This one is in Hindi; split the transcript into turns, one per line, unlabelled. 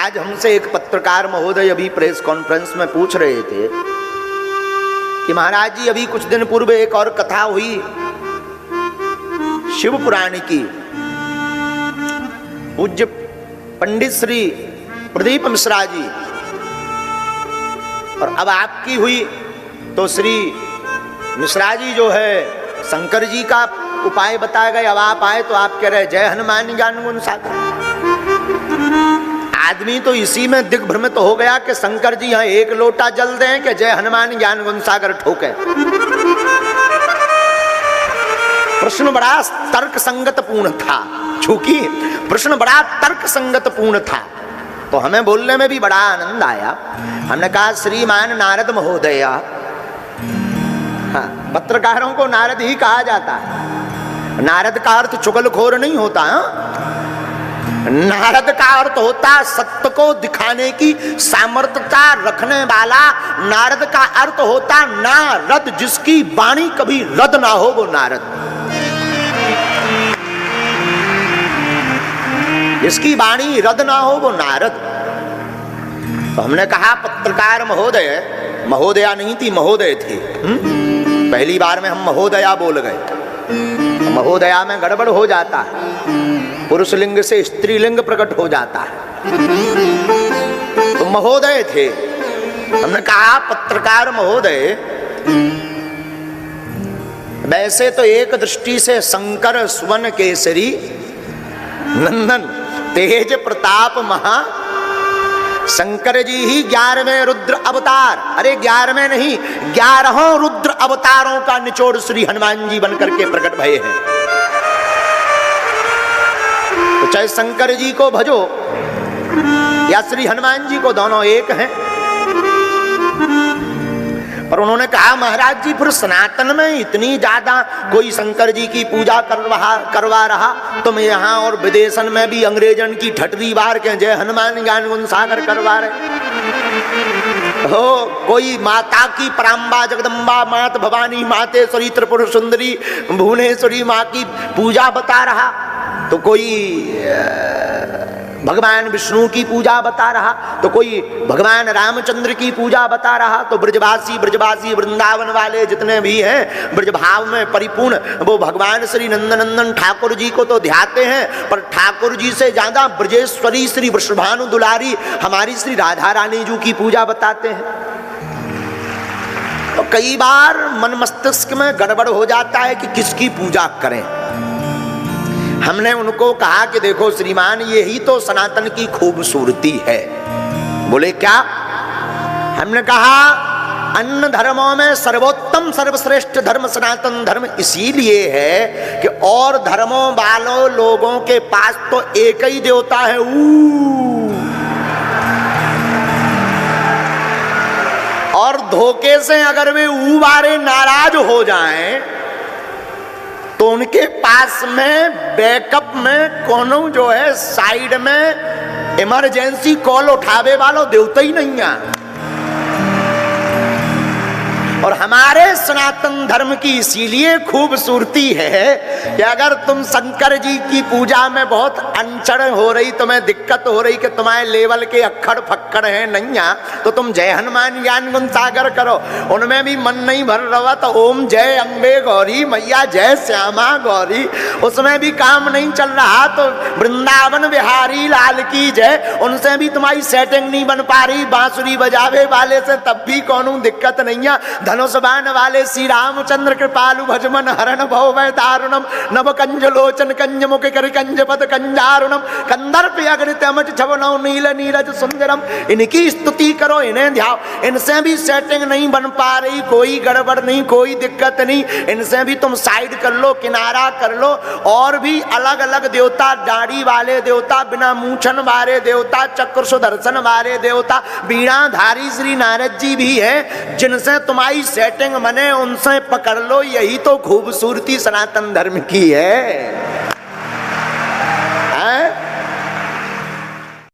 आज हमसे एक पत्रकार महोदय अभी प्रेस कॉन्फ्रेंस में पूछ रहे थे कि महाराज जी अभी कुछ दिन पूर्व एक और कथा हुई शिव पुराण की, पूज्य पंडित श्री प्रदीप मिश्रा जी, और अब आपकी हुई तो श्री मिश्रा जी जो है शंकर जी का उपाय बताए गए। अब आप आए तो आप कह रहे जय हनुमान ज्ञान गुण सागर। आदमी तो इसी में दिग्भ्रमित हो गया कि शंकर जी यहाँ एक लोटा जल दें कि जय हनुमान ज्ञान गुण सागर ठोके। प्रश्न बड़ा तर्क संगत पूर्ण था, चूंकि प्रश्न बड़ा तर्क संगत पूर्ण था तो हमें बोलने में भी बड़ा आनंद आया। हमने कहा श्रीमान नारद महोदय, हाँ, पत्रकारों को नारद ही कहा जाता है। नारद का अर्थ चुगलखोर नहीं होता, नारद का अर्थ होता सत्य को दिखाने की सामर्थ्यता रखने वाला। नारद का अर्थ होता नारद, जिसकी वाणी कभी रद ना हो वो नारद, जिसकी वाणी रद ना हो वो नारद। तो हमने कहा पत्रकार महोदय, महोदया नहीं थी महोदय थे, पहली बार में हम महोदया बोल गए। महोदया में गड़बड़ हो जाता है, पुरुष लिंग से स्त्रीलिंग प्रकट हो जाता है। तो महोदय थे, हमने कहा पत्रकार महोदय, वैसे तो एक दृष्टि से शंकर सुवन केसरी नंदन तेज प्रताप महा शंकर जी ही 11वें रुद्र अवतार, अरे 11वें नहीं 11 रुद्र अवतारों का निचोड़ श्री हनुमान जी बनकर के प्रकट भये हैं। तो चाहे शंकर जी को भजो या श्री हनुमान जी को, दोनों एक हैं। पर उन्होंने कहा महाराज जी फिर सनातन में इतनी ज्यादा कोई शंकर जी की पूजा करवा रहा, तुम यहाँ और विदेशन में भी अंग्रेजन की ठटरी बार के जय हनुमान ज्ञान गुण सागर करवा रहे हो। कोई माता की पराम्बा जगदम्बा मात भवानी मातेश्वरी त्रिपुर सुंदरी भुवनेश्वरी माँ की पूजा बता रहा, तो कोई भगवान विष्णु की पूजा बता रहा, तो कोई भगवान रामचंद्र की पूजा बता रहा। तो ब्रजवासी वृंदावन वाले जितने भी हैं ब्रजभाव में परिपूर्ण, वो भगवान श्री नंदनंदन ठाकुर जी को तो ध्याते हैं, पर ठाकुर जी से ज्यादा ब्रजेश्वरी श्री वृषभानु दुलारी हमारी श्री राधा रानी जी की पूजा बताते हैं। तो कई बार मन मस्तिष्क में गड़बड़ हो जाता है कि किसकी पूजा करें। हमने उनको कहा कि देखो श्रीमान, यही तो सनातन की खूबसूरती है। बोले क्या? हमने कहा अन्य धर्मों में सर्वोत्तम सर्वश्रेष्ठ धर्म सनातन धर्म इसीलिए है कि और धर्मों वालों लोगों के पास तो एक ही देवता है और धोखे से अगर वे वाले नाराज हो जाएं तो उनके पास में बैकअप में कोनो जो है साइड में इमरजेंसी कॉल उठावे वालों देवता ही नहीं है। और हमारे सनातन धर्म की इसीलिए खूबसूरती है कि अगर तुम शंकर जी की पूजा में बहुत अनचड़ हो रही, तुम्हें दिक्कत हो रही कि तुम्हारे लेवल के अक्खड़ फक्कड़ हैं नैया, तो तुम जय हनुमान ज्ञान गुण सागर करो, उनमें भी मन नहीं भर रहा तो ओम जय अम्बे गौरी मैया जय श्यामा गौरी, उसमें भी काम नहीं चल रहा तो वृंदावन बिहारी लाल की जय, उनसे भी तुम्हारी सेटिंग नहीं बन पा रही, बांसुरी बजावे वाले से तब भी कोनो दिक्कत नहीं है, धनुष बाण वाले श्री रामचंद्र कृपालु भजमन हरण भव वै दारुणम नव कंज लोचन कंज मुख कर कंज पद कंजारुणम कंदर्प अग्नित अमट छवनौ नील नीरज सुंदरम, इनकी स्तुति करो, इन्हें ध्याओ। इनसे भी सेटिंग नहीं बन पा रही, कोई गड़बड़ नहीं, कोई दिक्कत नहीं, इनसे भी तुम साइड कर लो, किनारा कर लो। और भी अलग अलग देवता, दाढ़ी वाले देवता, बिना मूछन वाले देवता, चक्र सुदर्शन वाले देवता, बीणाधारी श्री नारद जी भी है, जिनसे तुम्हारी सेटिंग बने उनसे पकड़ लो। यही तो खूबसूरती सनातन धर्म की है।